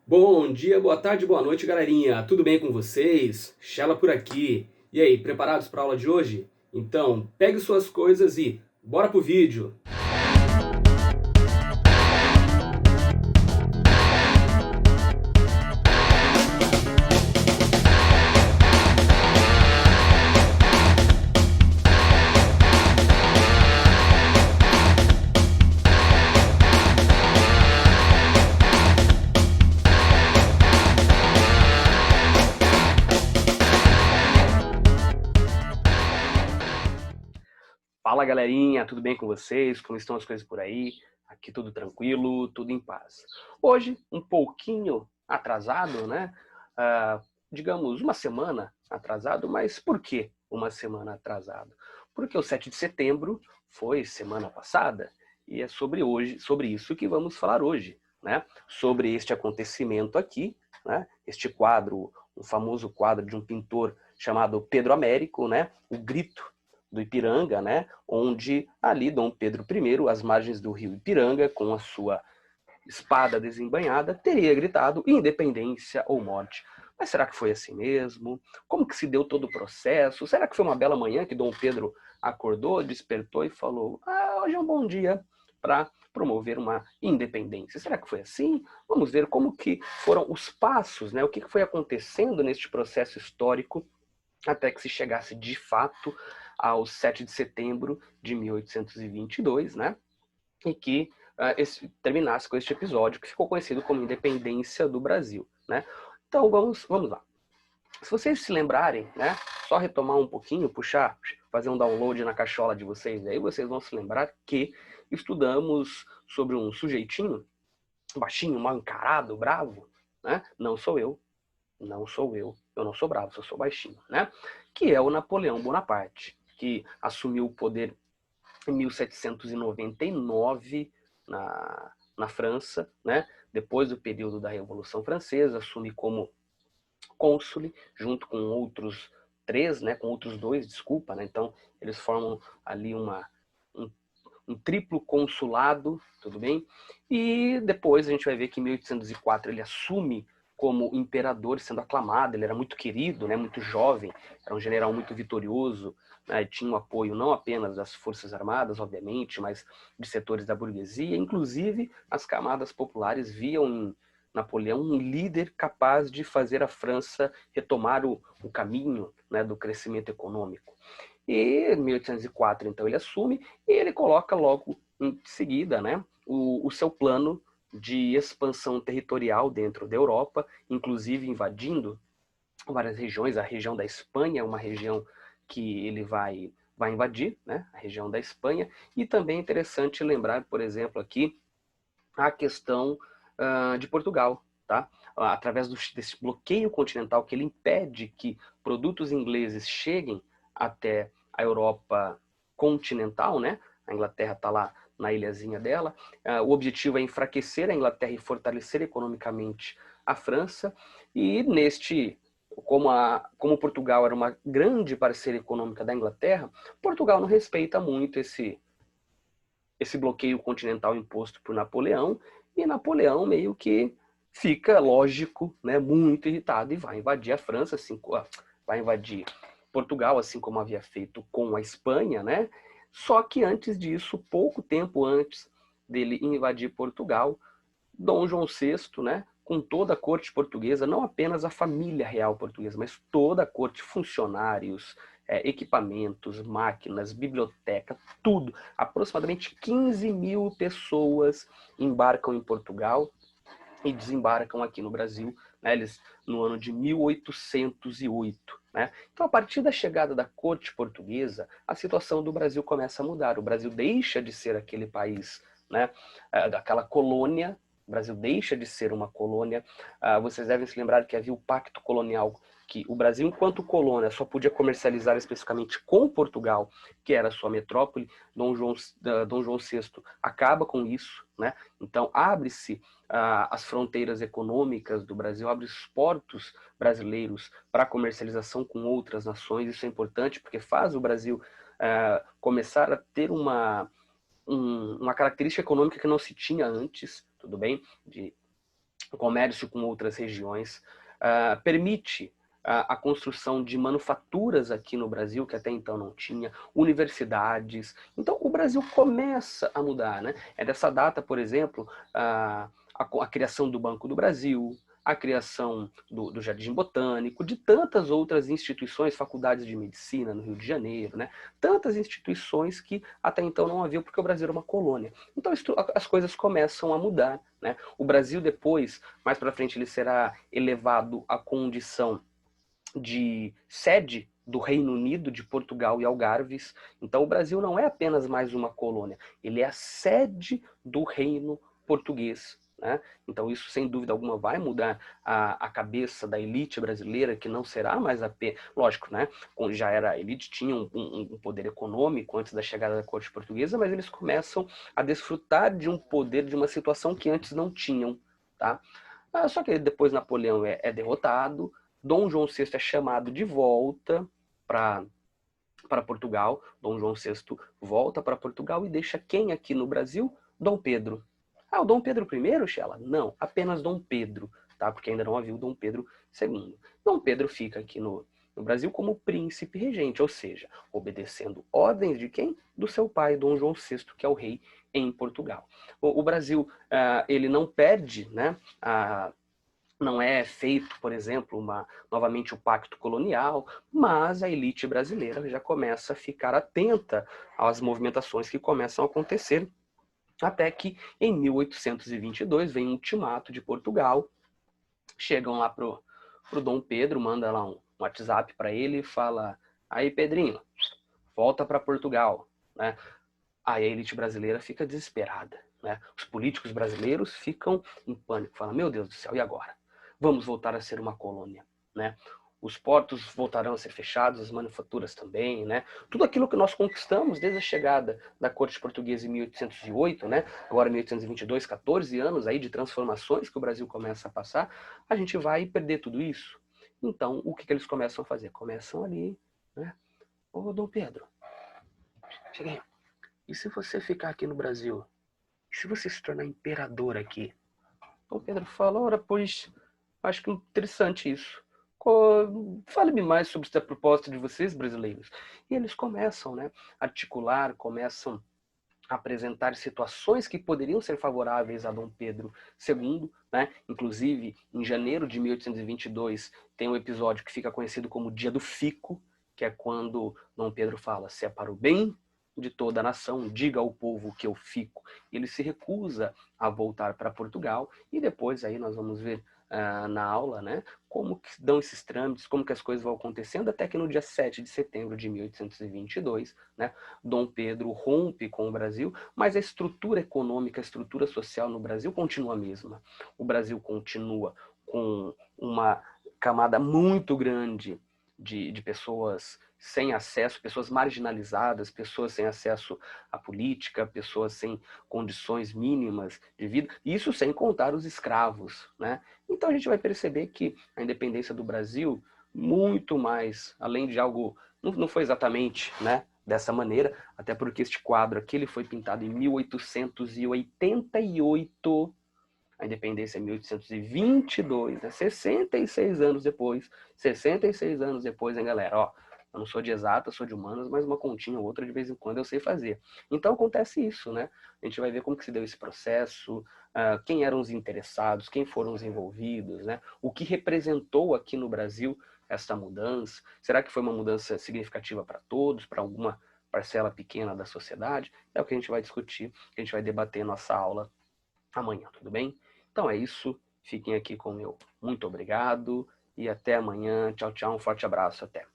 Bom dia, boa tarde, boa noite, galerinha. Tudo bem com vocês? Shella por aqui. E aí, preparados para a aula de hoje? Então, pegue suas coisas e bora pro vídeo. Fala, galerinha, tudo bem com vocês? Como estão as coisas por aí? Aqui tudo tranquilo, tudo em paz. Hoje, um pouquinho atrasado, né? Digamos, uma semana atrasado, mas por que uma semana atrasado? Porque o 7 de setembro foi semana passada e é sobre isso que vamos falar hoje, né? Sobre este acontecimento aqui, né? Este quadro, um famoso quadro de um pintor chamado Pedro Américo, né? O Grito do Ipiranga, né? Onde ali Dom Pedro I, às margens do rio Ipiranga, com a sua espada desembainhada, teria gritado independência ou morte. Mas será que foi assim mesmo? Como que se deu todo o processo? Será que foi uma bela manhã que Dom Pedro acordou, despertou e falou: hoje é um bom dia para promover uma independência? Será que foi assim? Vamos ver como que foram os passos, né? O que foi acontecendo neste processo histórico até que se chegasse de fato ao 7 de setembro de 1822, né? E que terminasse com este episódio que ficou conhecido como Independência do Brasil, né? Então vamos lá. Se vocês se lembrarem, né? Só retomar um pouquinho, puxar, fazer um download na cachola de vocês, aí vocês vão se lembrar que estudamos sobre um sujeitinho baixinho, mal encarado, bravo, né? Não sou eu, não sou eu não sou bravo, eu sou baixinho, né? Que é o Napoleão Bonaparte, que assumiu o poder em 1799 na França, né? Depois do período da Revolução Francesa, assume como cônsule, junto com outros três, né? Com outros dois, desculpa, né? Então eles formam ali um, um triplo consulado, tudo bem? E depois a gente vai ver que em 1804 ele assume como imperador, sendo aclamado, ele era muito querido, né, muito jovem, era um general muito vitorioso, né, tinha o apoio não apenas das forças armadas, obviamente, mas de setores da burguesia, inclusive as camadas populares viam em Napoleão um líder capaz de fazer a França retomar o caminho, né, do crescimento econômico. E em 1804, então, ele assume e ele coloca logo em seguida, né, o seu plano de expansão territorial dentro da Europa, inclusive invadindo várias regiões. A região da Espanha é uma região que ele vai invadir, né, a região da Espanha. E também é interessante lembrar, por exemplo, aqui a questão de Portugal, tá? Através desse bloqueio continental que ele impede que produtos ingleses cheguem até a Europa continental, né? A Inglaterra está lá na ilhazinha dela. O objetivo é enfraquecer a Inglaterra e fortalecer economicamente a França. E como Portugal era uma grande parceira econômica da Inglaterra, Portugal não respeita muito esse bloqueio continental imposto por Napoleão, e Napoleão meio que fica, lógico, né, muito irritado e vai invadir a França, assim, vai invadir Portugal, assim como havia feito com a Espanha, né? Só que antes disso, pouco tempo antes dele invadir Portugal, Dom João VI, né, com toda a corte portuguesa, não apenas a família real portuguesa, mas toda a corte, funcionários, equipamentos, máquinas, biblioteca, tudo. Aproximadamente 15 mil pessoas embarcam em Portugal e desembarcam aqui no Brasil, né, eles no ano de 1808. Né? Então, a partir da chegada da corte portuguesa, a situação do Brasil começa a mudar. O Brasil deixa de ser aquele país, né, daquela colônia. O Brasil deixa de ser uma colônia. Vocês devem se lembrar que havia o pacto colonial, que o Brasil, enquanto colônia, só podia comercializar especificamente com Portugal, que era a sua metrópole. Dom João VI acaba com isso, né? Então abre-se as fronteiras econômicas do Brasil, abre os portos brasileiros para comercialização com outras nações. Isso é importante porque faz o Brasil começar a ter uma característica econômica que não se tinha antes, tudo bem? o comércio com outras regiões, permite a construção de manufaturas aqui no Brasil, que até então não tinha, universidades. Então, o Brasil começa a mudar, né? É dessa data, por exemplo, a criação do Banco do Brasil, a criação do Jardim Botânico, de tantas outras instituições, faculdades de medicina no Rio de Janeiro, né? Tantas instituições que até então não haviam, porque o Brasil era uma colônia. Então as coisas começam a mudar, né? O Brasil depois, mais para frente, ele será elevado à condição de sede do Reino Unido, de Portugal e Algarves. Então o Brasil não é apenas mais uma colônia, ele é a sede do reino português. Né? Então isso, sem dúvida alguma, vai mudar a cabeça da elite brasileira, que não será mais apenas... Lógico, né? Já era a elite, tinha um poder econômico antes da chegada da corte portuguesa, mas eles começam a desfrutar de um poder, de uma situação que antes não tinham. Tá? Só que depois Napoleão é derrotado, Dom João VI é chamado de volta para Portugal. Dom João VI volta para Portugal e deixa quem aqui no Brasil? Dom Pedro. O Dom Pedro I, Xela? Não, apenas Dom Pedro, tá? Porque ainda não havia o Dom Pedro II. Dom Pedro fica aqui no Brasil como príncipe regente, ou seja, obedecendo ordens de quem? Do seu pai, Dom João VI, que é o rei em Portugal. O Brasil, ele não perde, né, não é feito, por exemplo, novamente o pacto colonial, mas a elite brasileira já começa a ficar atenta às movimentações que começam a acontecer, até que em 1822 vem um ultimato de Portugal, chegam lá pro Dom Pedro, manda lá um WhatsApp para ele e fala: aí Pedrinho, volta para Portugal, né? Aí a elite brasileira fica desesperada, né? Os políticos brasileiros ficam em pânico, falam: meu Deus do céu, e agora? Vamos voltar a ser uma colônia, né? Os portos voltarão a ser fechados, as manufaturas também, né? Tudo aquilo que nós conquistamos desde a chegada da corte portuguesa em 1808, né? Agora 1822, 14 anos aí de transformações que o Brasil começa a passar, a gente vai perder tudo isso. Então, o que eles começam a fazer? Começam ali, né? Ô, Dom Pedro, cheguei. E se você ficar aqui no Brasil? E se você se tornar imperador aqui? Dom Pedro fala: ora, pois, acho que é interessante isso. Fale-me mais sobre essa proposta de vocês, brasileiros. E eles começam, né, a articular, começam a apresentar situações que poderiam ser favoráveis a Dom Pedro II, né? Inclusive, em janeiro de 1822, tem um episódio que fica conhecido como Dia do Fico, que é quando Dom Pedro fala: se é para o bem de toda a nação, diga ao povo que eu fico. Ele se recusa a voltar para Portugal, e depois aí nós vamos ver na aula, né, como que dão esses trâmites, como que as coisas vão acontecendo, até que no dia 7 de setembro de 1822, né, Dom Pedro rompe com o Brasil, mas a estrutura econômica, a estrutura social no Brasil continua a mesma. O Brasil continua com uma camada muito grande de pessoas sem acesso, pessoas marginalizadas, pessoas sem acesso à política, pessoas sem condições mínimas de vida, isso sem contar os escravos, né? Então a gente vai perceber que a independência do Brasil, muito mais, além de algo, não foi exatamente, né, dessa maneira, até porque este quadro aqui ele foi pintado em 1888, a independência é 1822, né? 66 anos depois. 66 anos depois, hein, galera? Ó, eu não sou de exatas, sou de humanas, mas uma continha ou outra de vez em quando eu sei fazer. Então acontece isso, né? A gente vai ver como que se deu esse processo, quem eram os interessados, quem foram os envolvidos, né? O que representou aqui no Brasil essa mudança. Será que foi uma mudança significativa para todos, para alguma parcela pequena da sociedade? É o que a gente vai discutir, que a gente vai debater nossa aula amanhã, tudo bem? Então é isso. Fiquem aqui com o meu muito obrigado e até amanhã. Tchau, tchau. Um forte abraço. Até.